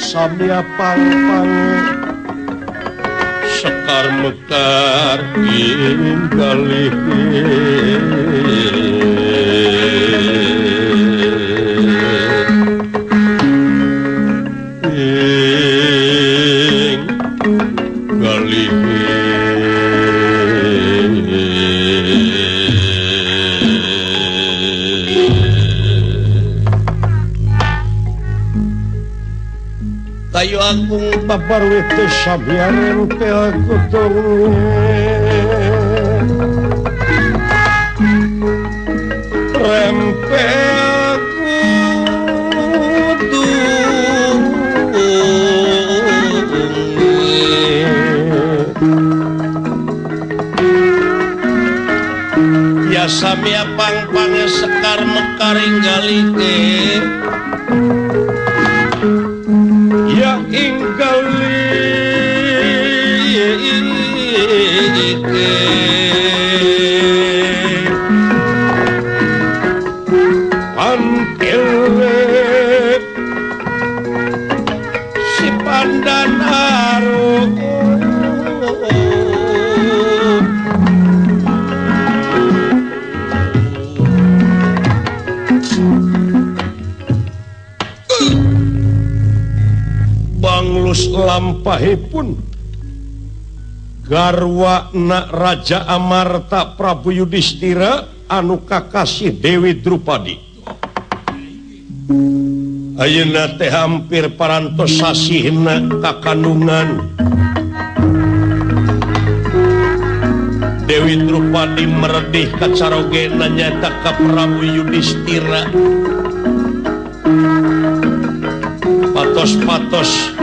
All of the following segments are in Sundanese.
Samya pang-pang sekar mekar inggalih kayu agung babarwite sabiaren te aku rempe ya samya pang-pang sekar mekar inggalike ya inggali antile si pandanaro banglus lampahipun garwana Raja Amarta Prabu Yudhistira anu kakasih Dewi Drupadi. Ayeuna teh hampir parantos sasihna kakandungan Dewi Drupadi meredih ka carogena nyata ka Prabu Yudhistira. Patos-patos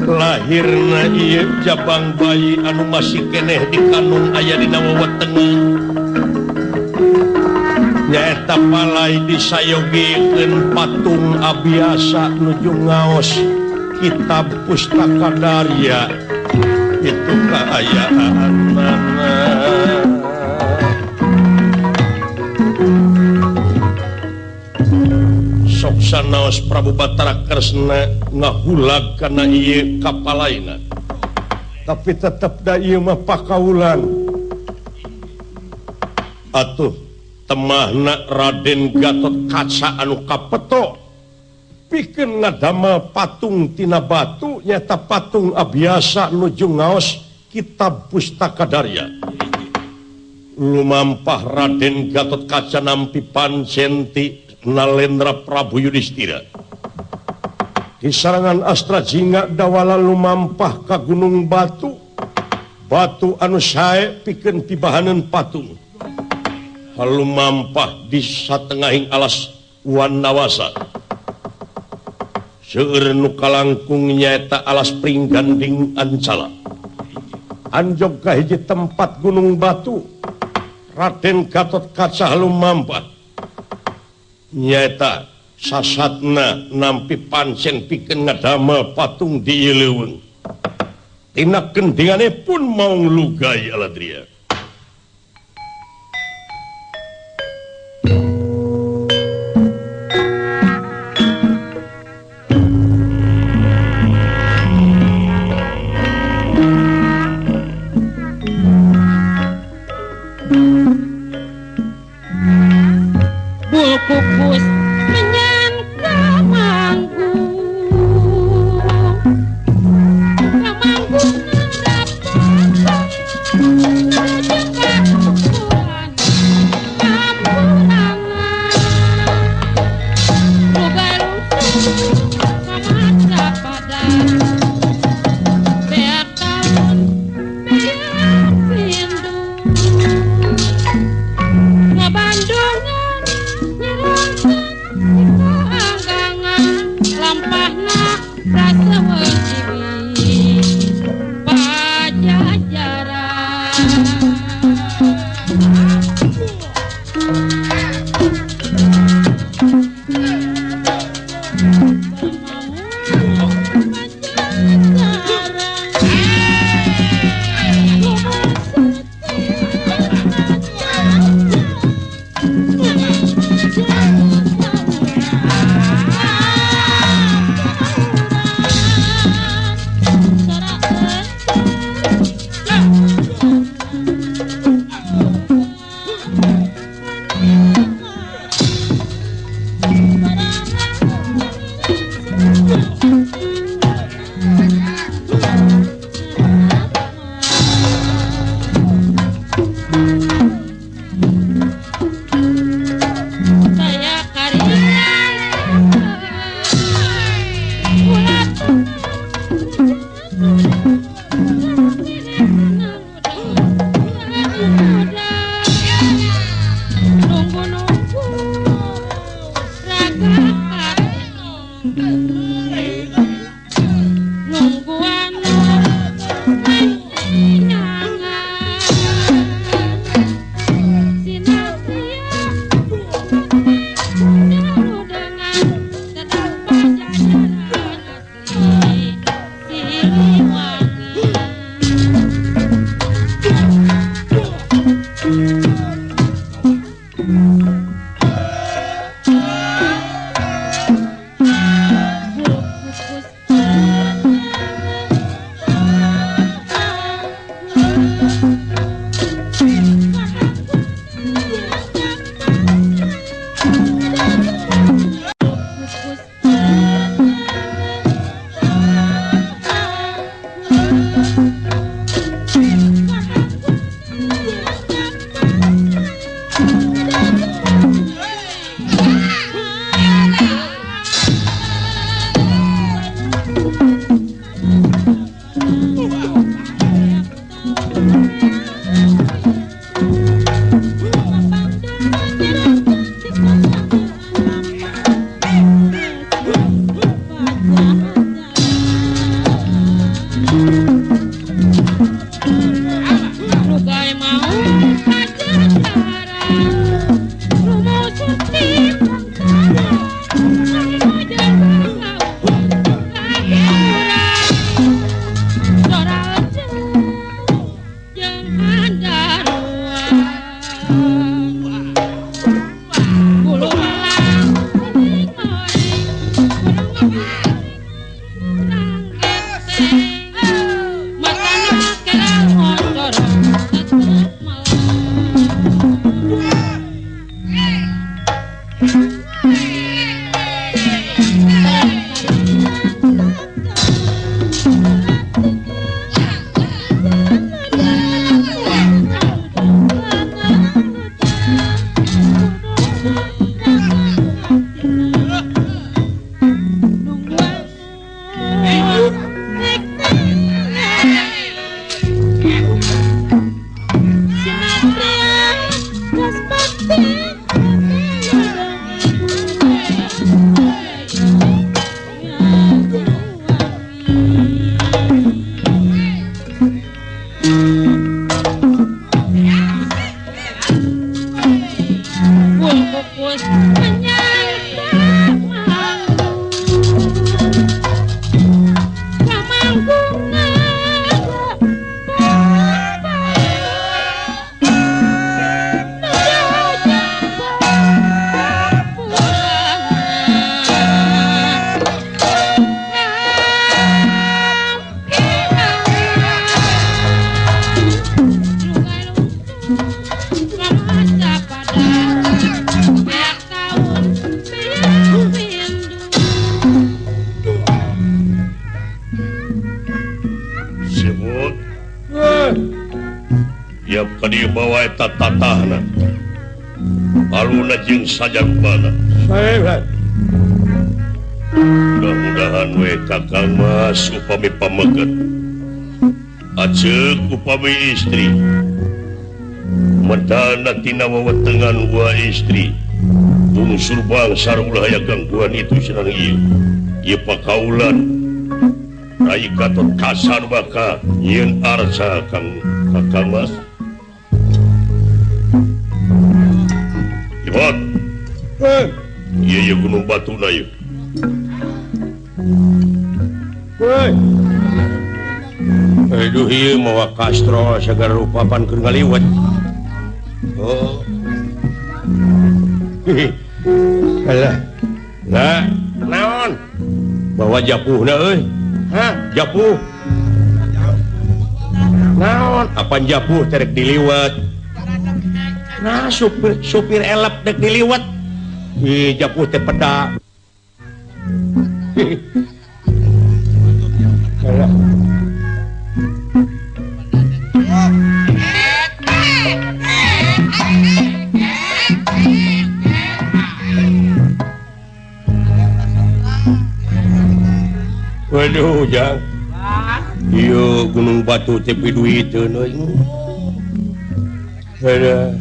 lahirna ieu jabang bayi anu masih keneh dikandung aya dina weweteng nyaeta palai disayogikeun patung abiasa nuju ngaos kitab pustaka Darya itu kaayaanna sok sanaos Prabu Batara Kresna ngahulag kana ieu kapalaina tapi tetep da ieu mah pakaulan atuh temahna Raden Gatot Kaca anu kapeto pikeun ngadamel patung tina batu nyata patung abiasa nuju ngaos kitab pustaka Darya. Lumampah Raden Gatot Kaca nampi pancen ti Nalendra Prabu Yudhistira. Di sarangan Astra Jingga dawala lumampah ka Gunung Batu. Batu anu sae pikeun pibahaneun patung. Lumampah di satengahing alas Wanawasa. Seueur nu kalangkung nyaeta alas Pringganding Ancala. Anjog ka hiji tempat Gunung Batu. Raden Gatot Kaca lumampah nyaeta sasatna nampi pancen pikeun ngadamel patung di Ileuweung. Tina kendingane pun mau nglugai aladria. Pupus menyangka manggung tiap kali bawa tatahna aluna jeung sajarubana mudah-mudahan we kakang mas upami pameget ajeg upami istri medana tina wewetengan gua istri bungsur bangsa ulah aya gangguan itu sareng ieu pakaulan Rai Gatot Kaca baka yen arca kakang mas Ibot iya gunung batu na yuk aduh iya mawa Castro segala rupapan ke ngaliwat alah nah naon bawa japuh na japuh naon apaan japuh terek diliwat nah supir elap dek diliwat japuh teh peda waduh jang iya gunung batu tepi duit ada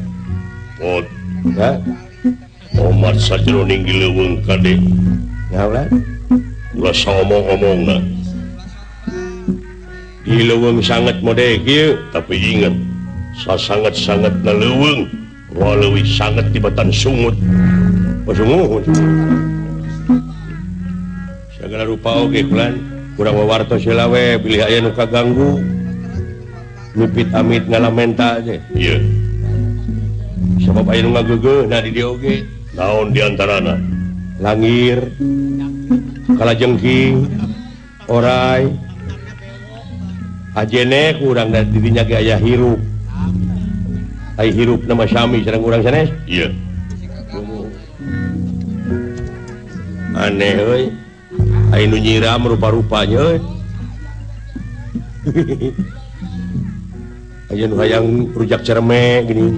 Omar sajroning gileuweung kade ngaulah ulah saomong-omong na gileuweung sangat mode kieu tapi ingat sasangat-sangat na leuweung waleuwih sangat tibatan sungut pasunguh segala rupa oge kulan kurang wawartos heula we bilih aya nu kaganggu mipit amit ngalamenta aja iya sabab aya nu ngageugeuh na di dieu oge naon diantarana langir kalajengking orai ajene kurang da didinya ge aya hirup ai hirup nama sami sareng urang sanes iya aneh euy ai nu nyiram rupa-rupanya euy aya nu hayang rujak cerme gini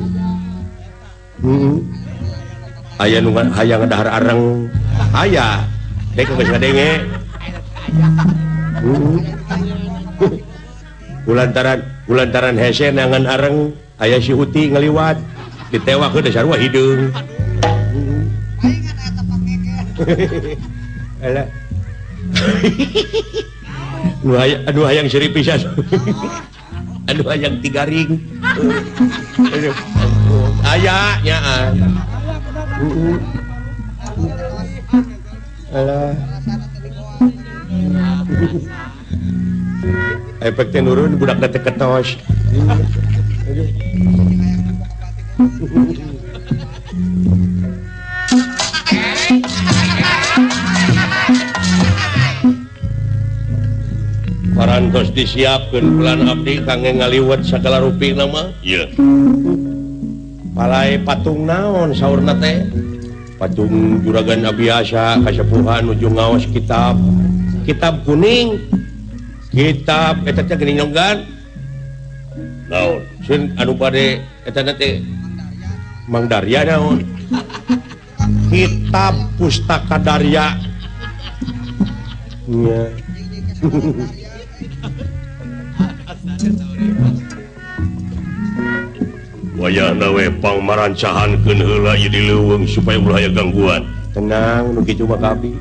aya nu hayang dahar areng aya dek geus ngadenge kulantaran hese nangan areng aya si Huti ngaliwat ditewakeun sarua hideung alah aduh hayang seri pisan aduh hayang tigaring aya nyaan alah efeknya nurun budak teh ketos parantos disiapkeun bulan abdi kangge ngaliwat sagala rupi nama iya palai patung naon saurna teh patung juragan Abiyasa kasepuhan nuju ngaos kitab kuning kitab eta teh geuning nyonggan naon sun anu bade eta teh Mang Darya naon kitab pustaka Darya nya wayahna we pangmarancahankeun heula ieu di leuweung supaya ulah aya gangguan tenang nu kitu mah kabeh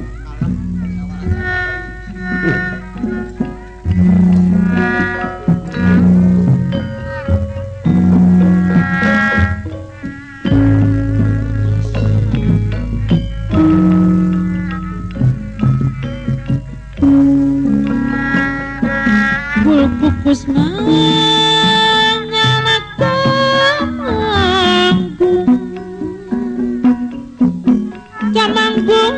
Kukus Camanggung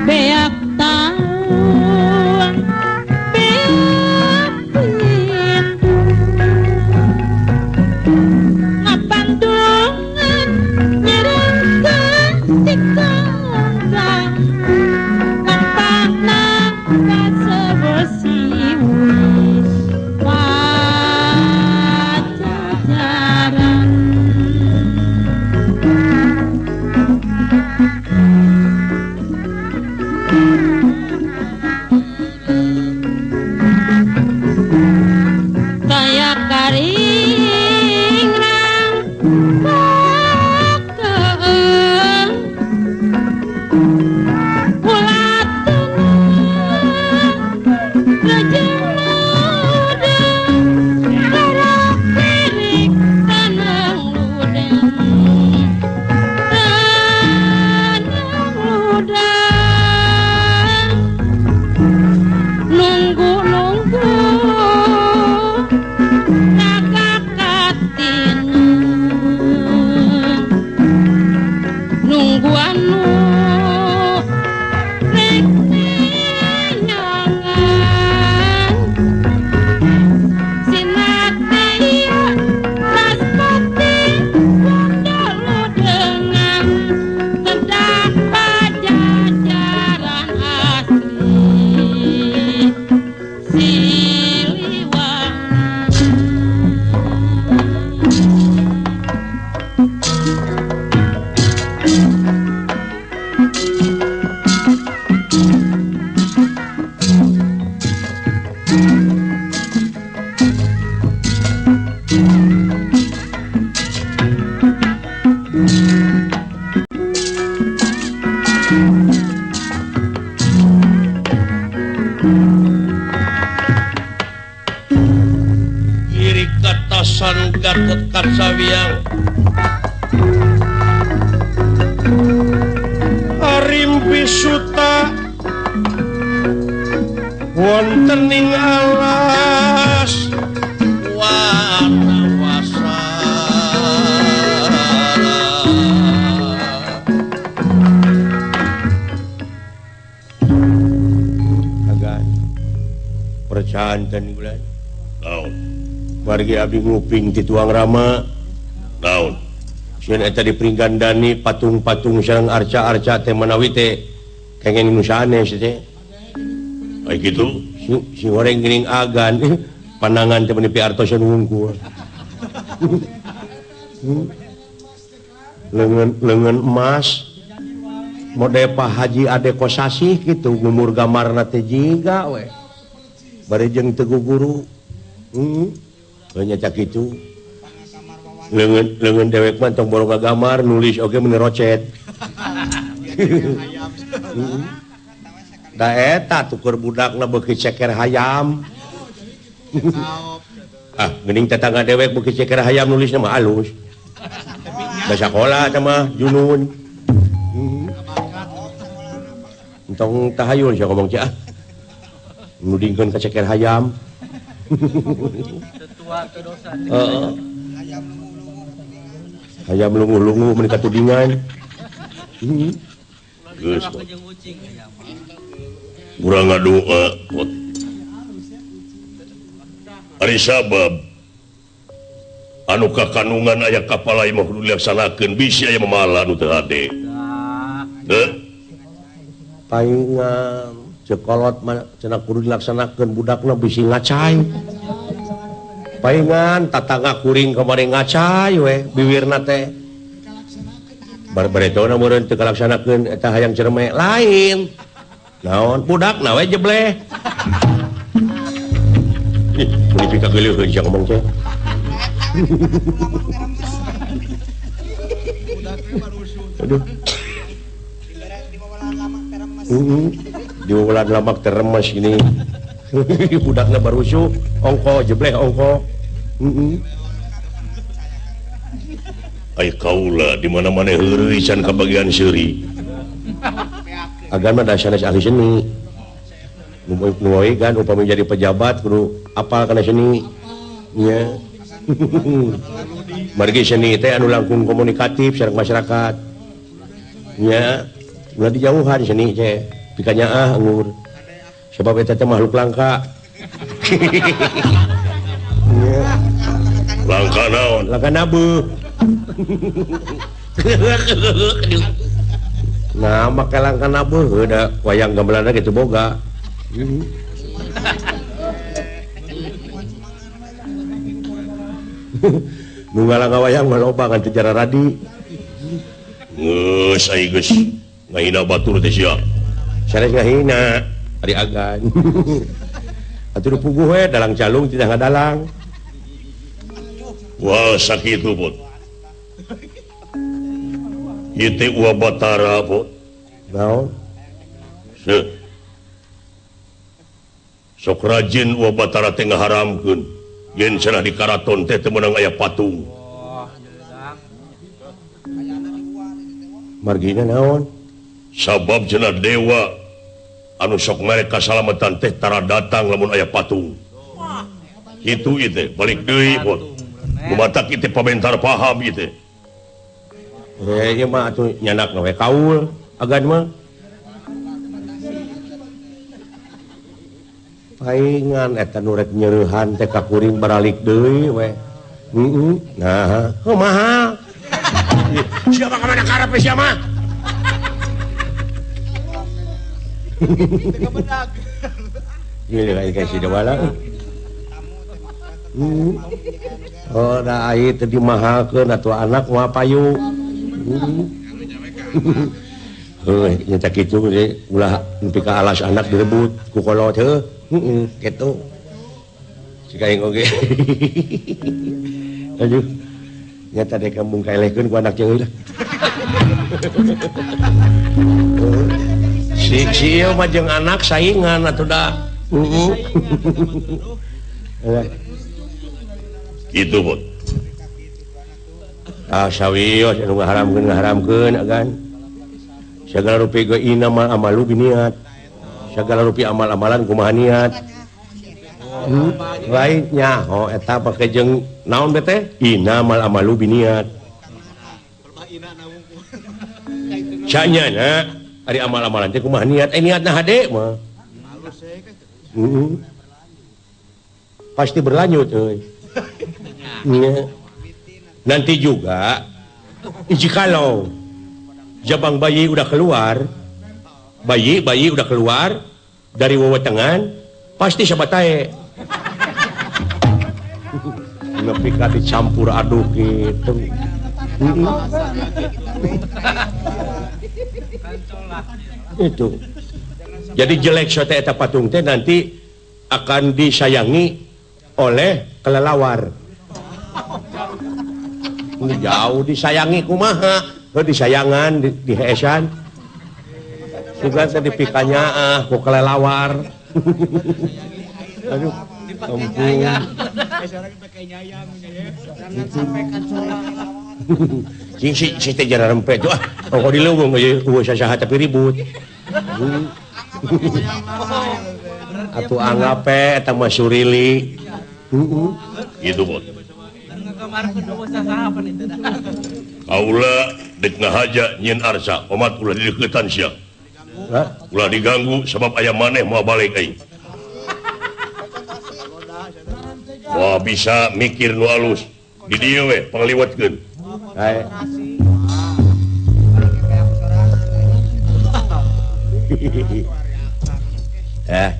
beak taun beak pintu ngapandungan nyerengkeun tikonggang kampana kasebersi wis pajajaran kaya karingrang pakeung ulatun lajeng ludeng rarok pirik tanang ludeng nunggu-nunggu nunggu anu rek nenyangan sinate ieu raspati wanda ludengan kedah pajajaran asli Iri katasan Gatot Kacawiang Arimpi Suta wontening alas wanawasa agan percaan kan bulan naon wargi abdi nguping ti tuang rama naon sieun eta dipringgandani patung-patung sareng arca-arca teh manawi teh kengen nu sanes teh ai kitu si goreng geuning agan pandangan teh meni piartosan wungku leungeun emas mode Pak Haji Ade Kosasih kitu ngumur gamarna teh jiga we bari jeung Teguh Guru nya cak kitu leungeun dewek mah tong boronga gamar nulis oge meni rocet da eta tukur budakna beuki ceker hayam geuning tetangga dewek beuki ceker hayam nulisna mah alus da sakola eta mah junun entong tahayul sia ngomong cia nudingkeun ka ceker hayam hayam lungu-lungu meni katudingan geus urang ngadoa ari sabab anu kakanungan aya kapalai mah kudu dilaksanakeun bisi aya mamala anu teu hade paingan cekolot mah cenah kudu dilaksanakeun budakna bisi ngacai paingan tatangga kuring kamari ngacai we bibirna teh baretona meureun teu kalaksanakeun eta hayang cerme lain naon budakna we jebleh ini pika geuleuheun sia ngomong teh aduh di bulan lamak teremes ini budakna barusu ongko jebleh ongko ai kaula di mana-mana heureuy can kabagian seuri agama dasanes ahli seni nuwoi kan upami jadi pejabat kudu apal kana seni nya margi seni teh anu langkung komunikatif sareng masyarakat nya ulah dijauhan sini pikanya anggur sebab eta teh makhluk langka. Langka naon? Langka nabe. Nah, make langka nabe da wayang gamelanna gitu boga. Nu ngalangga wayang mah loba ngan teu jara radi. Geus ai geus. Ngahina batur teh sia. Sanes ngahina ari agan. Atuh puguh we dalang calung tidak ngadalang. Wah sakitu Bot. Ieu teh Uwa Batara Bot. Naon? Sok rajin Uwa Batara teh ngaharamkeun yen cenah di karaton teh teu meunang aya patung. Margina naon? Sabab cenah dewa anu sok mere kasalamatan teh tara datang lamun aya patung. Kitu ieu teh balik deui Bot. Lumatak ieu teh pabentar paham ieu teh. Ieu mah atuh nyanakna we kaul agan mah. Paingan eta nu rek nyeurehan teh ka kuring baralik deui we. Nah, mahal. Siapa ka mana karep sia mah? Ini kayak kasih dewala. Oh, da ai teh dimahalkeun atuh anak moal payu. Heuh, nya tak kitu ge ulah nepi ka alas anak direbut ku kolot heuh. Kitu. Cika aing oge. Aduh. Nya tadi kamu kaelehkeun ku anak jeung Si ieu mah jeung anak saingan atuh da. Kitu Bot. Sawios anu ngaharamkeun agan. Sagala rupi ge inamal amalu biniat. Sagala rupi amal-amalan kumaha niat. Lain nyaho eta pake jeung naon be teh? Inamal amalu biniat. Canyana ari amal-amalan teh kumaha niat? Niatna hade mah. Pasti berlanjut euy. Nanti juga jikalau jabang bayi udah keluar dari wewetengan pasti sabatae nepi ka dicampur aduk gitu. Itu jadi jelek sote eta patung teh nanti akan disayangi oleh kelelawar. Jauh disayangi kumaha disayangan diheesan juga tadi pikanya ku kelelawar. Aduh ampun si teh jara rempet tuh kok dileuweung eueuh sasaha tapi ribut. Atuh anggape eta mah surili. Gitu Bot. Kaula dek ngahaja nyin arsa omat ulah dideuketan sia. Ulah diganggu sebab aya maneh moal balik aing. Wah bisa mikir nu alus di dieu we pangliwatkeun. Hae.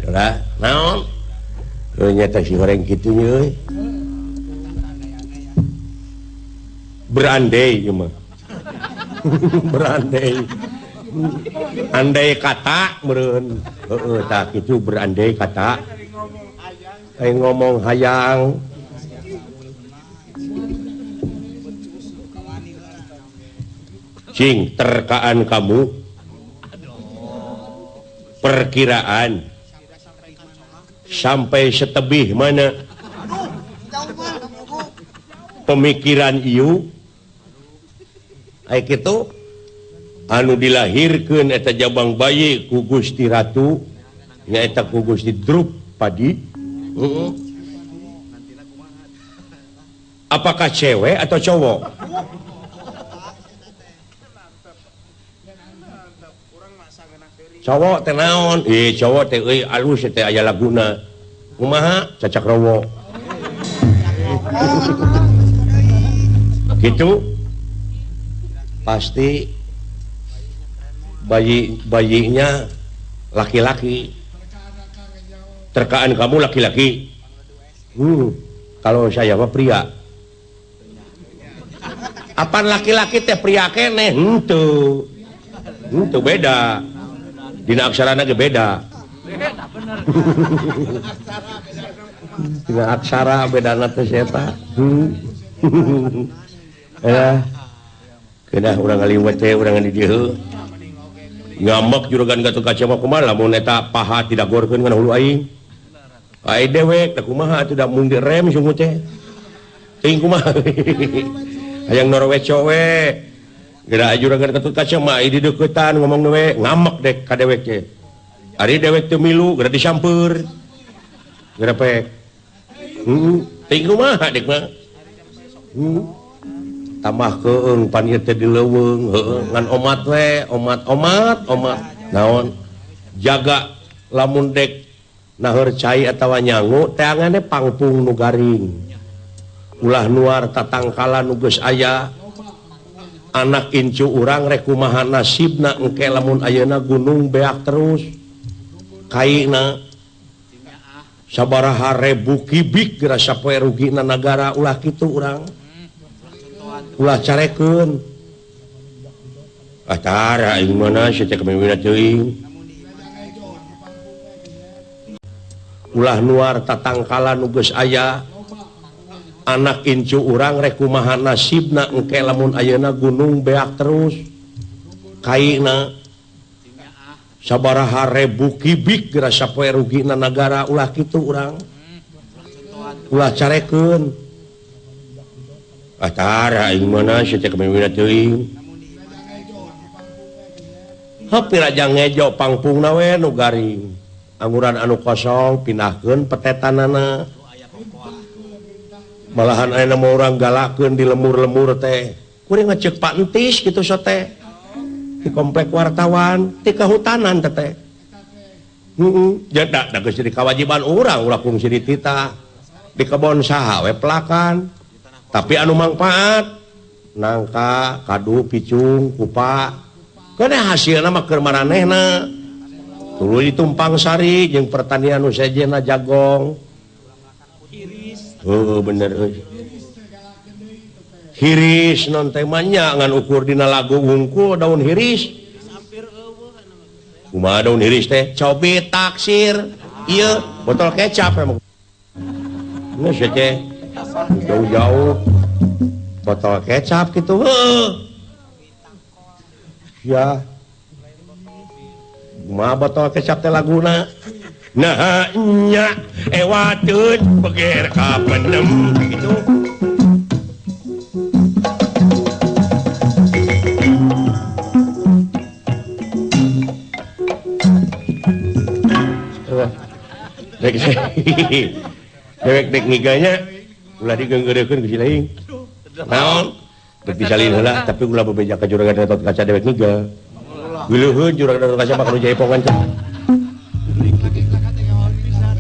Ulah naon? Nya teh si goreng kitu nya euy. Berandai ieu mah. Berandai. Andai kata meureun. Heeh tah kitu berandai kata. Aing ngomong hayang. Cing terkaan kamu. Perkiraan sampai setebih mana pemikiran ieu ai kitu anu dilahirkeun eta jabang bayi ku Gusti Ratu nyaeta ku Gusti Drupadi. Apakah cewek atau cowok? cowok teh naon cowok teh alus teh aya laguna kumaha cacak rowo gitu pasti bayinya laki-laki terkaan kamu laki-laki kalau saya mah pria apaan laki-laki teh pria keneh henteu beda dina aksarana ge beda dina aksara bedana teh eta ya kena urang ngaliwat teh urang di dieu ngamak juragan Gatot Kaca mah kumaha lamun eta paha tidak gorkeun ngan hulu aing ai dewek da kumaha atuh da mung direm sungguh teh teuing kumaha hayang norweco we geura juragan Gatot Kaca mah di deuketan ngomong we ngamak dek ka dewek teh ari dewek teu milu geura disamper geura pek teuing kumaha dek mah tambah keung pan ieu teh dileuweung heueuh ngan omat we omat naon jaga lamun dek naheur cai atawa nyangu teh angane pangpung nu garing ulah nuar tatangkala nu geus aya anak incu urang rek kumaha nasibna engke lamun ayeuna gunung beak terus kaina sabaraha ribu kibik geura sapoe rugina nagara ulah kitu urang ulah carekeun atara aing mana sia teh kamewina teuing ulah nuar tatangkala nu geus aya anak incu urang rek kumaha nasibna engke lamun ayeuna gunung beak terus kaina sabaraha ribu kibik geura sapoe rugina nagara ulah kitu urang ulah carekeun atara aing mana sia teh kamewina teuing hapi raja ngejo pangpungna we nu garing anguran anu kosong pindahkeun petetanana malahan aya mah urang galakeun di lemur-lemur teh kuring ngeceuk Pak Entis kitu so teh di komplek wartawan ti kahutanan teh da geus jadi kewajiban urang ulah kungsi dititah di kebon saha we pelakan tapi anu mangpaat nangka kadu picung kupa kana hasilna mah keur maranehna tuluy ditumpang sari jeung pertanian nu sejenna jagong bener hiris non teh manya ngan ukur dina lagu wungkul daun hiris kumaha daun hiris teh cobi taksir ieu botol kecap emang geus teh jauh-jauh botol kecap gitu ya kumaha botol kecap teh laguna nah nya ewateun beger ka penem gitu dewek ngiganya ulah digenggerekeun ku si laing naon dek disalin heula tapi ulah bebeja ka juragan Gatot Kaca dewek ngiga wileuheun juragan Gatot Kaca bakal jaipongan teh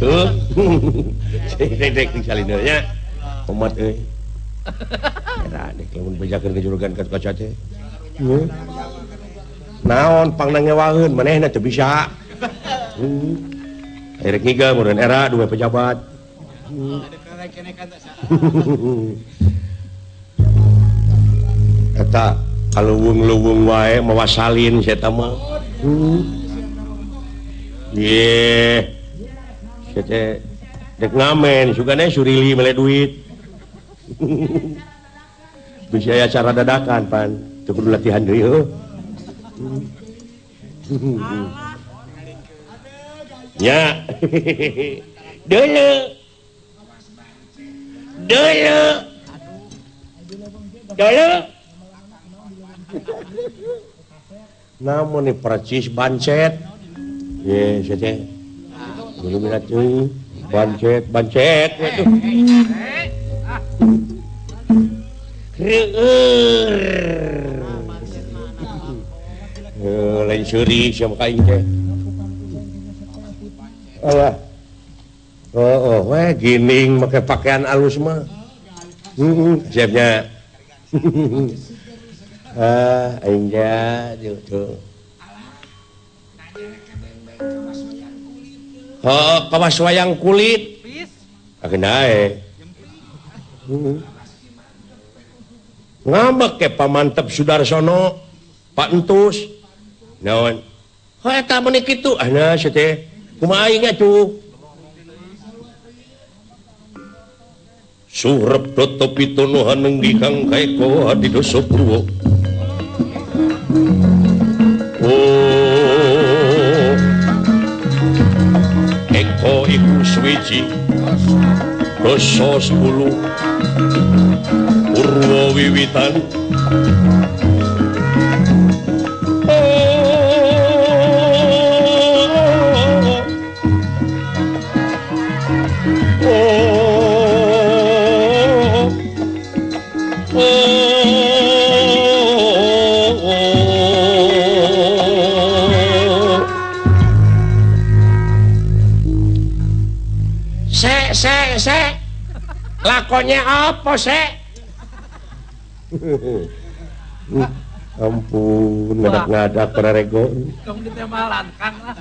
tuh dek disalin heula nya umat euy era dek lamun bejakeun ka juragan Gatot Kaca teh naon pangna ngewaheun manehna teu bisa rek ngiga meureun era dua pejabat eta kaluwung-luwung wae mawa salin sia eta mah ye sia teh dek ngamen sugana surili mele duit bisa aya acara dadakan pan teu kudu latihan deui heuh nya dulu namun nih percis bancet ye sia teh dulu minat cuy bancet waduh reueur lain seri siapa kain teh. Alah. Gining pakai pakaian alus mah. Siapnya. Aingnya tuh. Kawas wayang kulit. Agenae. Ngambek ke pamantep Sudarsono, Pak Entus. Naon? Eta meuni kitu. Nah, sia teh. Kumaha aing atuh? Surep doto pitono haneng kang kaeko hadi doso purwo. Eko iku swiji doso 10 purwo wiwitan. Lakonnya apa sih? Ampun, ngadak-ngadak para rego. Kamu ditemalan, Kang lah.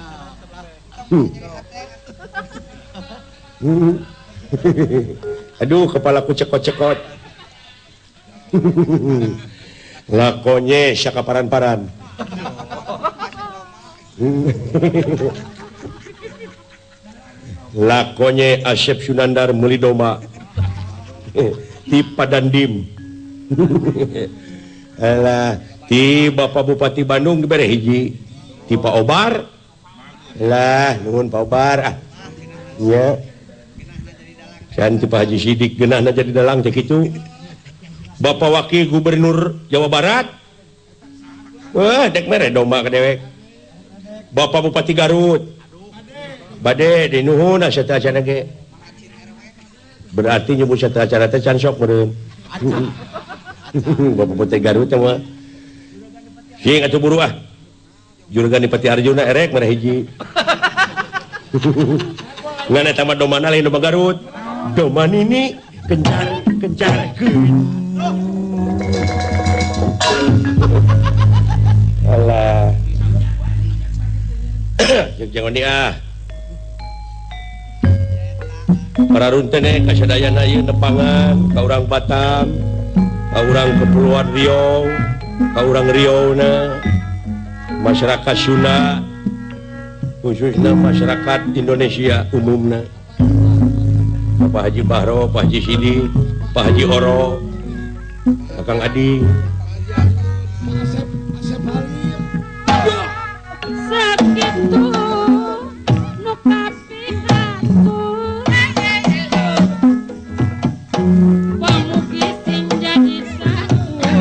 Aduh, kepalaku cekot-cekot. Lakonnya syakaparan-paran. Lakonnya Asep Sunandar meuli domba. Ti Padandim. Alah, ti Bapak Bupati Bandung dibere hiji. Ti Pak Obar. Lah, nuhun Pak Obar. Nya. Can ti Pak Haji Sidik geunahna jadi dalang teh kitu. Bapak Wakil Gubernur Jawa Barat. Wah, dek mere domba ka dewek. Bapak Bupati Garut. Bade di nuhun asa teh acara ge. Berarti nyebut satu acara teh can sok meureun. Bapak Bupati Garut mah. Sing atuh buru ah. Juragan Pati Arjuna erek mana hiji. Ngan eta mah domana lain domba Garut. Domba nini kencar-kencarkeun. Alah. Jangan dia. Para runtene kasadayana ieu nepangan ka urang Batam, ka urang Kepulauan Riau, ka urang Riauna, masyarakat Sunda, khususnya masyarakat Indonesia umumna. Pak Haji Bahro, Pak Haji Sidi, Pak Haji Oro, Kang Adi. Sakitu nu kapihatur pamugi sing jadi satu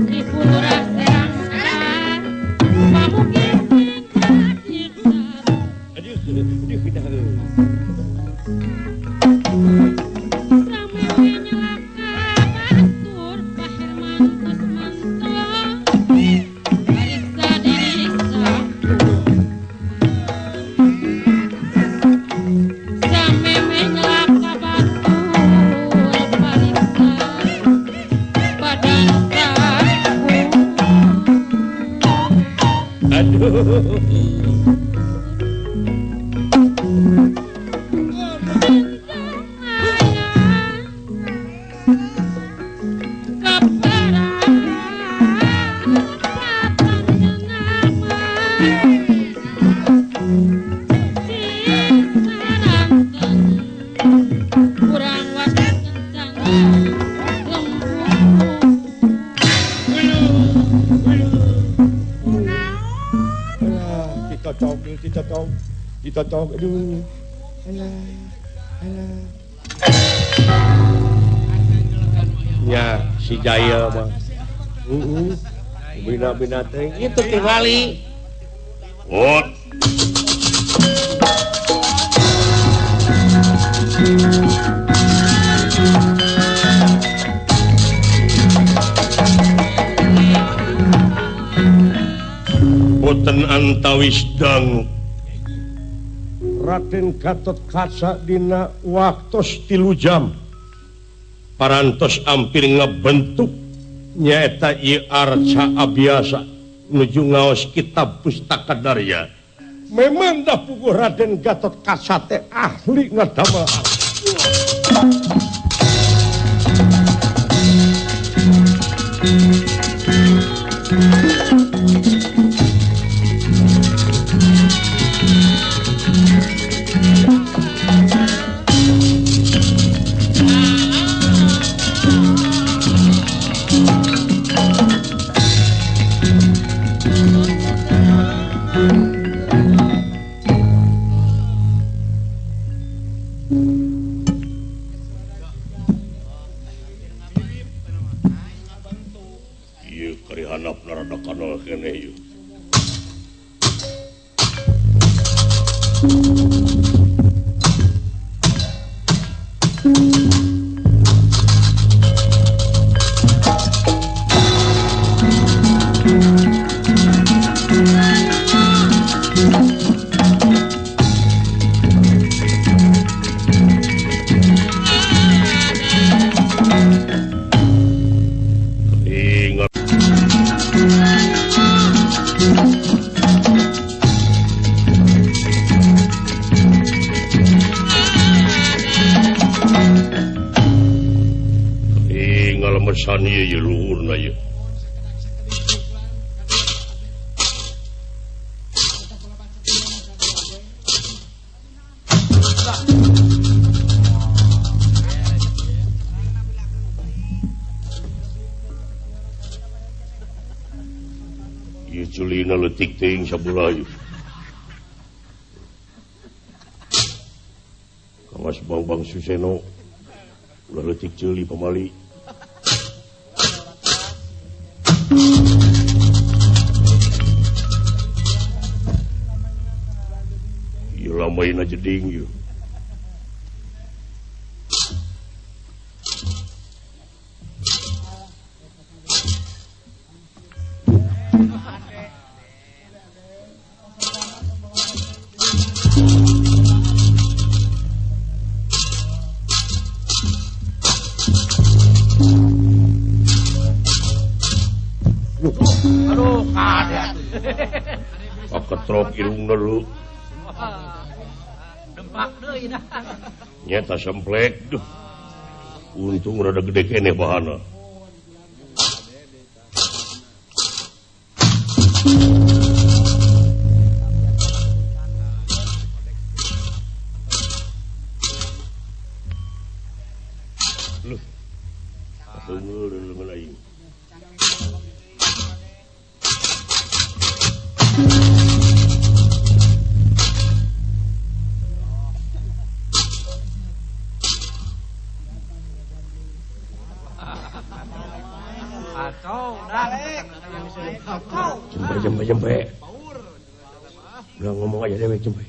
di kulurah serangkan pamugi sing jadi samewe nyelaka batur Pak Herman Kusmanto Pariksa diriksa sameme nyelaka batur pariksa badan kaku. Aduh. Ditotong, aduh. Alah. Ya, si Jaya mah. Bina-bina teh itu tingali. Wot. antawisdang Raden Gatot Kaca dina waktos 3 jam parantos ampir ngabentuk nyaeta ieu arca abiasa nuju ngaos kitab pustaka darya. Memang dah puguh Raden Gatot Kaca teh ahli ngadamel. Julina letik ting sabulayu. Kawas Bang Suseno ulah letik ceuli pamali. Ieu lamaina jeding ieu. Paketrok irungna lu. Dempak deui nah. Nyata semplek. Duh. Untung rada gede keneh bahana. Loh. Tunggu dulu aing. Jempe. Udah ngomong aja dewek jempe.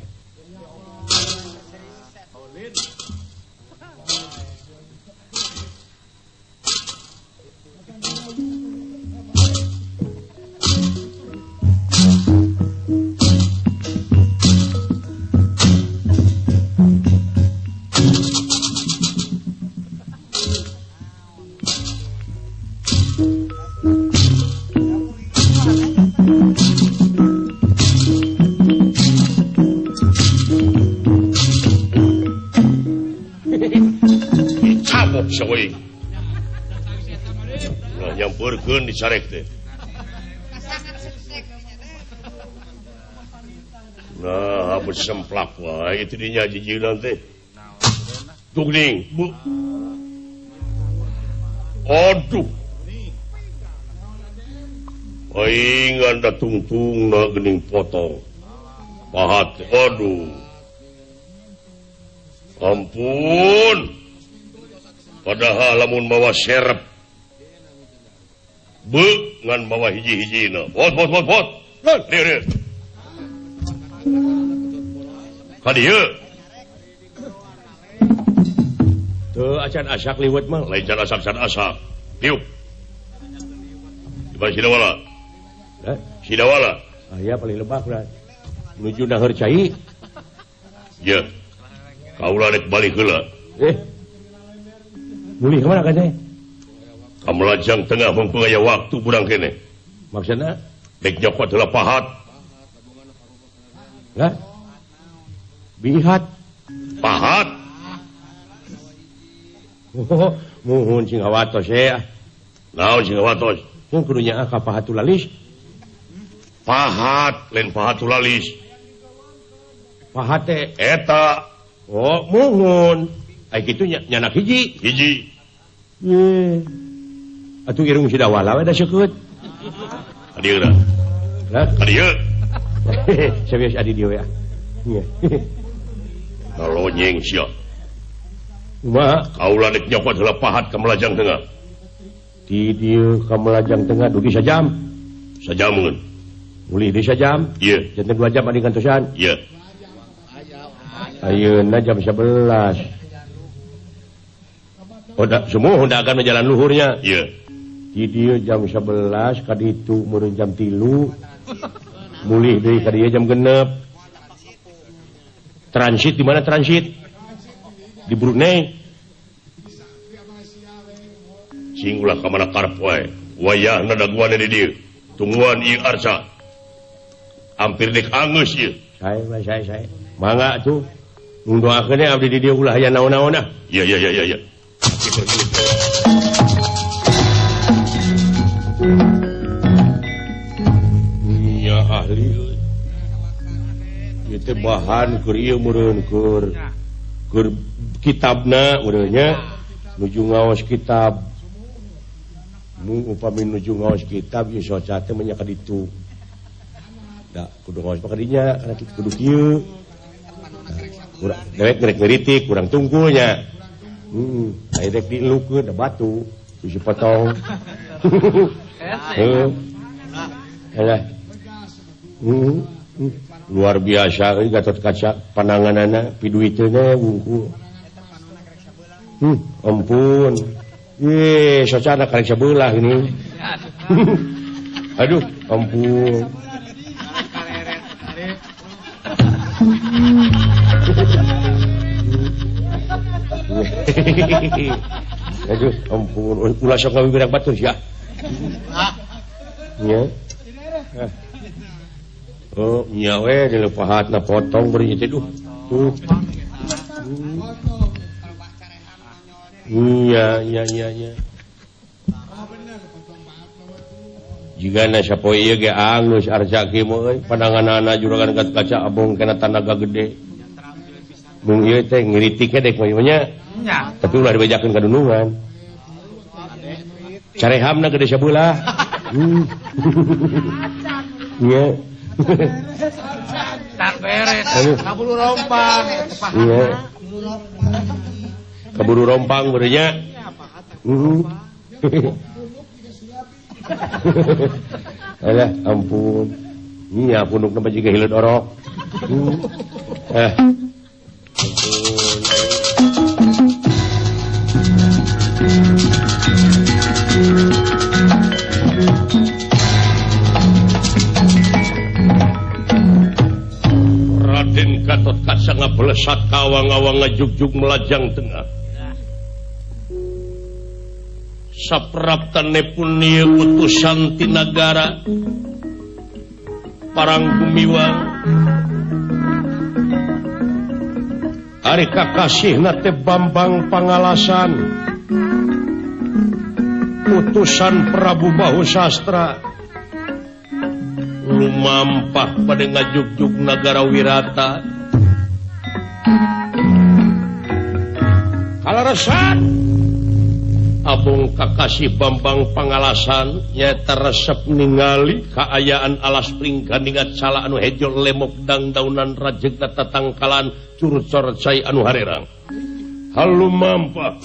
Sawai. Nah, nyamperkeun dicarek teh. Nah, habis semplak wae itu dinya jijinan teh. Tugning, Bu. Aduh. Aing anda tungtungna geuning potong. Pahat, aduh. Ampun. Padahal lamun mawa serep ngan mawa hiji-hijina bot lir kadieu teu acan asak liwet mah lain can asak tiup di mana sidawala Aya paling lebah menuju Nahar Cai. Ya. Kaulah rek balik heula. Mulih kemana kan teh? Ka Melajang Tengah mumpung aya waktu burang kene. Maksudna? Dek nyokot heula pahat. Lah. Bihat. Pahat. Oh, muhun sing awatos ya. Naon sing watos? Mun kudunya ka pahatul lalis. Pahat lain pahatul lalis. Pahat teh Eta oh muhun. Ai kitu nyanak hiji. hiji. Ye. Atuh irung si dawala we da seukeut. Adieu dah. Lah, Adieu. serius adi dia ya. Iya. Nalonyeng sia. Kumaha? Kaulah rek nyokot heula pahat ka Melajang Tengah. Di dieu ka Melajang Tengah dugi sajam. Sajamun. Mulih di sajam. Ieu. Janten 2 jam adi kantosan. Ieu. Ayeuna jam 11. Oda semua hendak akan jalan luhurnya. Ieu. Di dieu jam 11 ka ditu meureun jam 3. Mulih deui ka dieu jam 6. Transit di mana transit? Di Brunei. Sing ulah ka mana karep wae. Wayahna daguan di dieu. Tungguan ieu arca. Hampir dek angeus ieu. Saya. Mangga tuh. Ndoakeun abdi di dieu ulah aya naon-naon ah. Ya. Ya ahli. Ieu teh bahan keur ieu meureun keur kitabna meureun nya. Nuju ngaos kitab. Mun upami nuju ngaos kitab ieu soca teh nya ka ditu. Da kudu ngaos ka dinya kana kudu kieu. Urang dewek ngerek ngeritik kurang tungkulnya. Aya dek dilukeun da batu bisi potong. Alah. Luar biasa euy Gatot Kaca pananganana piduiteuna wungkul. Ampun. Socana karek sabelah ini. Aduh, ampun. Aduh, ampun. Ulah sok ngawiwirak batur sia. Nya. Oh, nya we dilepahatna potong beri teh duh. Tuh. Iya. Jigana sapoe ieu ge angus arca kieu euy pandanganana juragan Gatot Kaca abong kana tanaga gede. Mung ieu teh ngiritiknya dek mah nya. Tapi ulah dibejakeun ka dunungan. Carehamna gede sabelah. Nya. Tak beres. Kaburu rompang. Iya. Kaburu rompang beureu nya. Alah, ampun. Nya pundukna baju ge hileud orok. Ampun. Raden Gatot Kaca ngablesat ka awang-awang ngajugjug Melajang Tengah. Sapraptanipun ieu utusan ti nagara parang gumiwang Ari kakasihna teh Bambang Pangalasan. Utusan Prabu Bahu Sastra. lumampah pada ngajugjug nagara Wirata. Kalaresan Abong Kakasih Bambang Pangalasan nyata resep ningali kaayaan alas pringganingat salah anu hejo lemok dang daunan rajegna tatangkalan curut sorot cai anu harerang. Halumampah.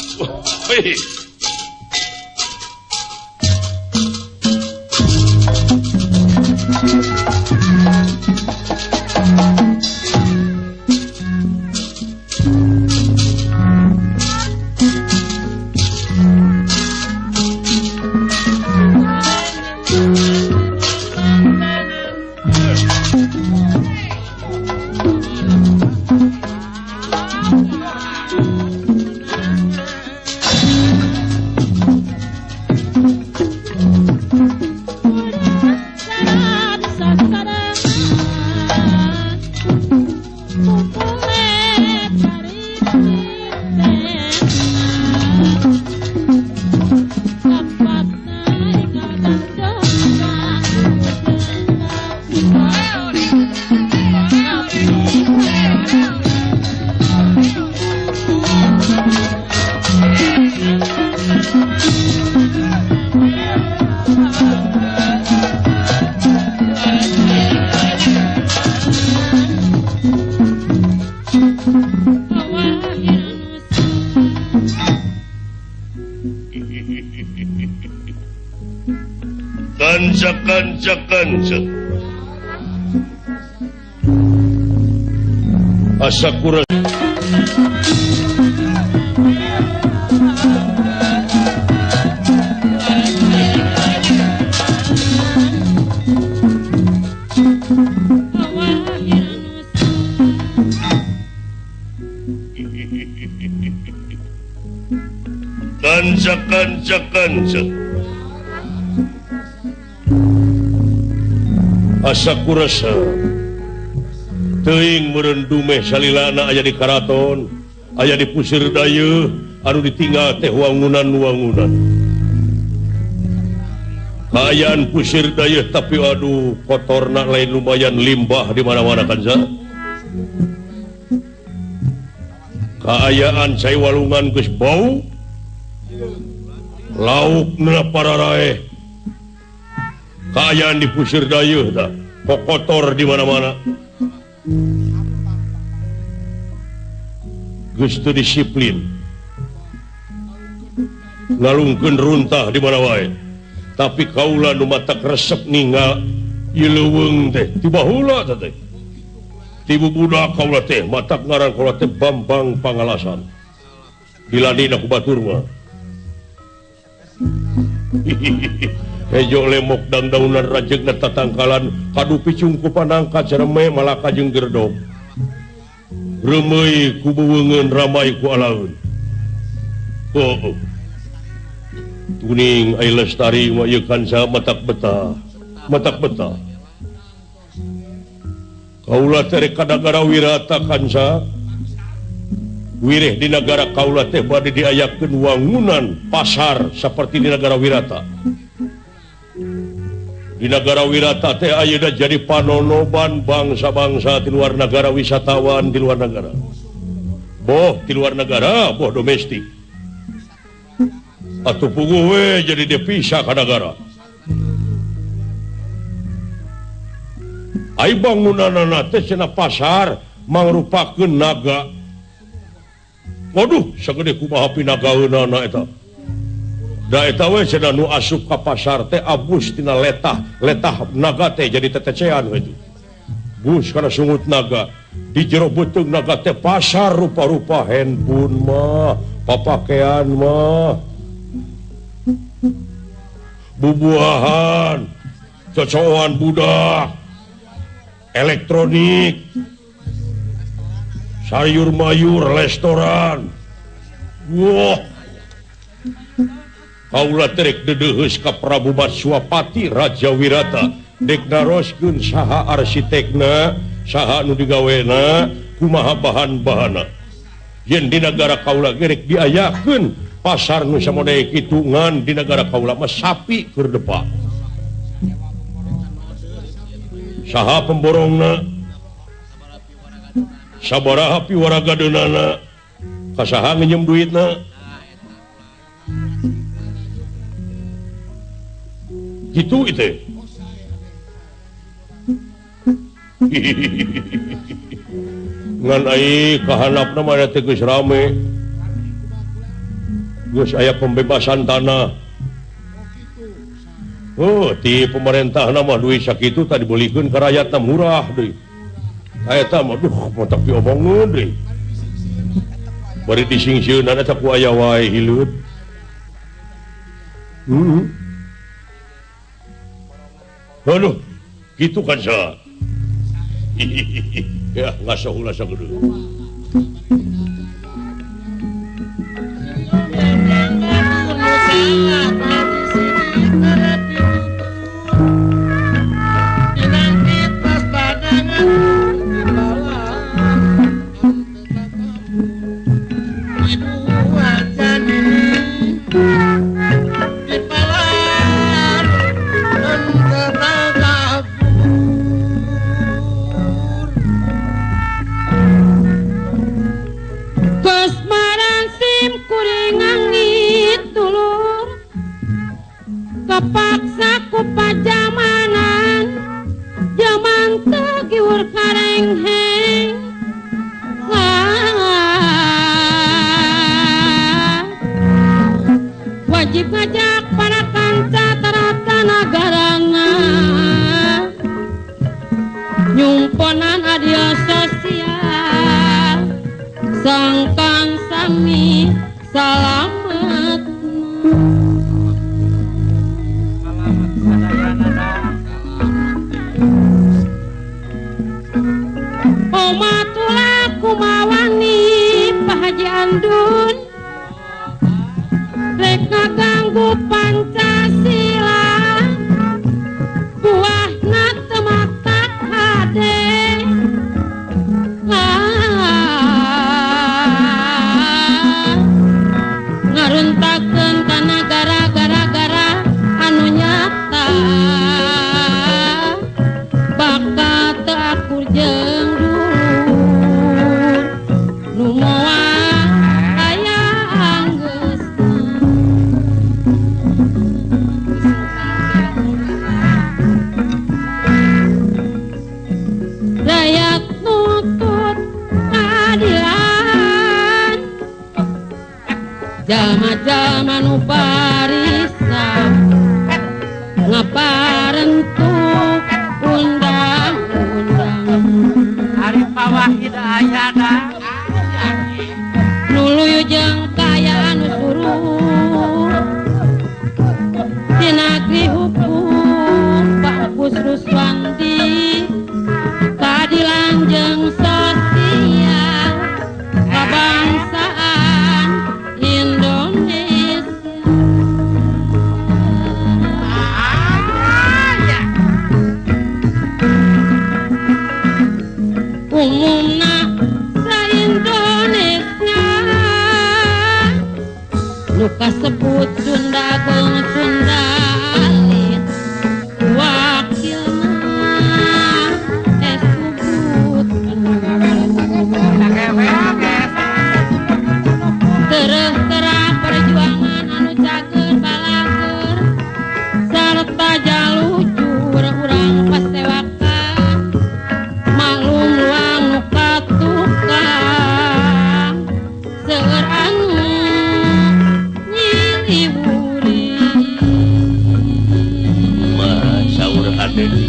kanca asa kurang kanca asa kurasa teuing meureun dumeh salilana aya di karaton aya di pusir daya anu ditinggal teh wangunan kaayaan pusir daya tapi aduh kotorna lain lumayan limbah di mana-mana kanca kaayaan cai walungan geus bau laukna pararae kaayaan di pusir daya dah kok kotor di mana-mana geus teu disiplin ngalungkeun runtah di mana wae tapi kaula nu matak resep ninggal ieu leuweung teh ti baheula teh ti budak kaula teh matak ngaran kaula teh Bambang Pangalasan diladina ku batur mah hejo lemok dan daunan rajegna tatangkalan kadu picung ku panangka cereme malaka jeung gerdog remei ku beuweungeun ramai ku alaeun tuning ai lestari mah ieu kanca matak betah kaula teh ka nagara Wirata kanca wireh di negara kaula teh bade diayakeun wangunan pasar seperti di negara Wirata. Di negara Wirata teh ayeuna jadi panonoban bangsa-bangsa di luar negara, wisatawan di luar negara. Boh di luar negara, boh domestik. Atuh puguh we jadi devisa ka negara. Ai bangunanna teh cenah pasar mangrupakeun naga. Waduh, sagede kumaha pinagaeunana eta. Da eta we cenah nu asup ka pasar teh abus tina letah naga teh jadi tetecean we itu. Bus kana sungut naga, di jero beuteung naga teh pasar rupa-rupa handphone mah, papakean mah. Bubuahan, cocokan budak, elektronik, sayur mayur, restoran. Wah. Kaula terek dedeheus ka Prabu Matswapati Raja Wirata dek naroskeun saha arsitekna, saha nu digawena, kumaha bahan-bahana. Yen di negara kaula gerek diayakeun pasar nu samodaya kitu ngan di negara kaula mah sapi keur depa. Saha pemborongna? Sabaraha piwaragadeunana? Kasaha nginjem duitna? Gitu itu. Ngan ai kahanapna mah teh geus rame. Geus aya pembebasan tanah. Oh, ti pemerintahna mah duit sakitu tadi bolikeun ka rakyatna murah deui. Eta mah duh mah tapi omongeun deui. Bari disingsieunan eta ku aya wae hileud. Aduh, gitu kan sa. Ya, ngasa ulah sagede. sangkan sami salamet Omatula kumawani Pak Haji Andun rek ngaganggu Pancasila buahna teu mata hade ngaruntakeun ka nagara gara-gara anu nyata bakal teu akur jeung dulur nu moal aya anggeusna rakyat nutut keadilan jalma-jalma nu barisan ngaparentuk undang-undang Ari bawah hidayana nuluyu jeung kayaan nu suruh di negeri hukum Pak Busruswandi keadilan jeung sosial kebangsaan Indonesia umumna sa-Indonesia nu kasebut Sunda jeung Sundalit wakilna esubut tereh-terah perjuangan anu cager balager sarta jalujur urang pastewakan maklum luang muka tukang seueur anu nyiliwuri saur hade di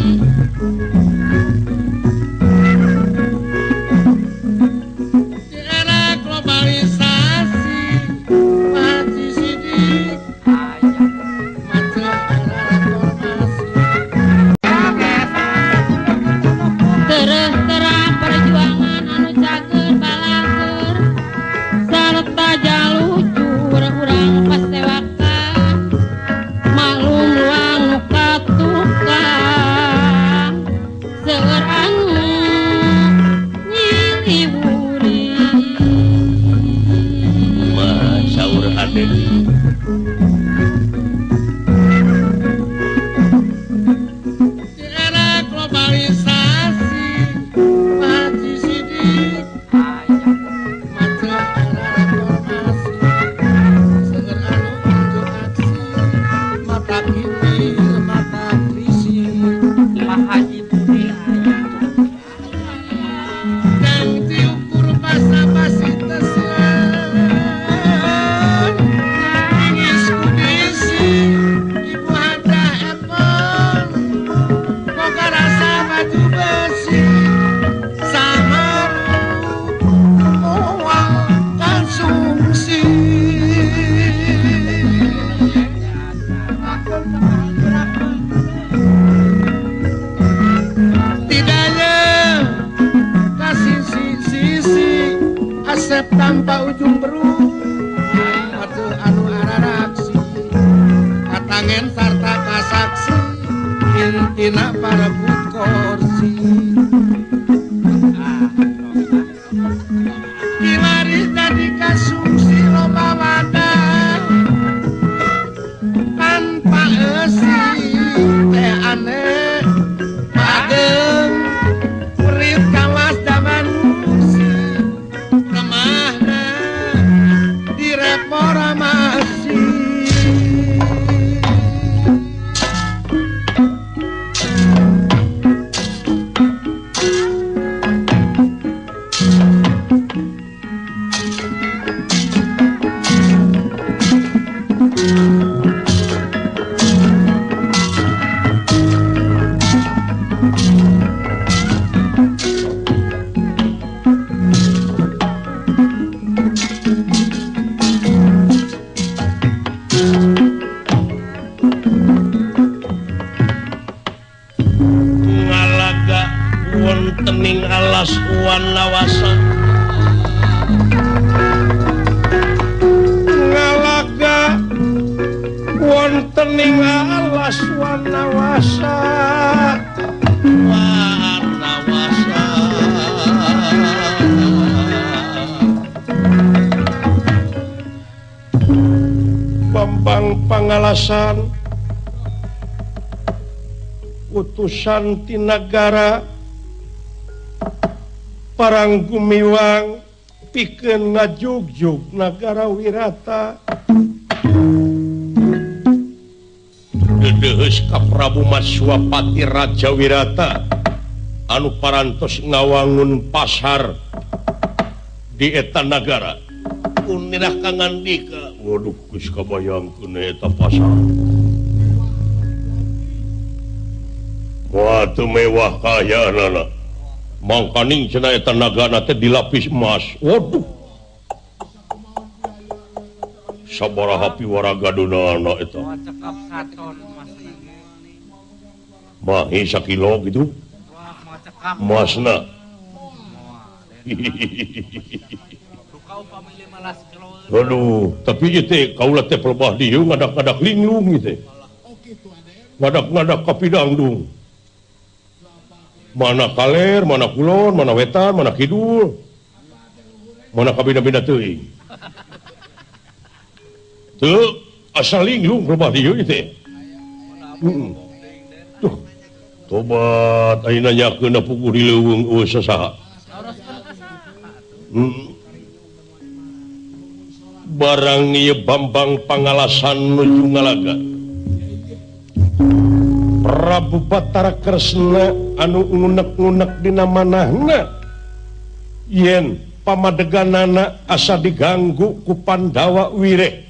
era globalisasi Haji Sidik maju era reformasi tereh-terah perjuangan anu cager balager sarta jalujur urang pastewakan maklum luang muka tukang seueur anu nyiliwuri saur hade di era globalisasi Haji Sidik maju era reformasi seueur anu unjuk aksi mata kini mata krisi Pak Haji Budi yang diukur basa-basi tesian ingis kudisi ibu hada epon boga rasa baju besi samaru mual konsumsi tidaknya kasih sisi asep tanpa ujung berung atuh anu araraksi katangen sarta kasaksi intina parebut kursi kilaris jadi kasungsi loba wadah tanpa esi teh aneh pagem murid kawas zaman musi lemahna direformasi gening alas wanawasa Bambang Pangalasan utusan ti nagara parang gumiwang pikeun ngajugjug nagara Wirata dedeus ka Prabu Maswapati Raja Wirata anu parantos ngawangun pasar di eta nagara punirah kangandika waduh geus kabayangkeun eta pasar wah teu mewah kayaanana mangkaning cenah eta nagana teh dilapis emas waduh sabaraha piwaragadunana eta mahi sakilo gitu emasna aduh tapi ieu teh kaula teh pelebah dieu ngadak-ngadak linglung ieu teh ngadak-ngadak kapidangdung mana kaler, mana kulon, mana wetan, mana kidul, mana kabina-bina teuing. Teu asal linglung rumah dieu teh. Tuh. Tobat ayeuna nyakeun puguh di leuweung eueuh sasaha. Barang ieu Bambang Pangalasan nuju ngalaga. Prabu Batara Kresna anu ngunek-ngunek dina manahna yen pamadeganana asa diganggu ku Pandawa Wireh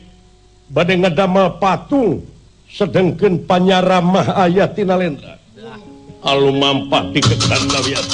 bade ngadamel patung sedengkeun panyaramah aya tina lendra alu mampah di kekandawiyat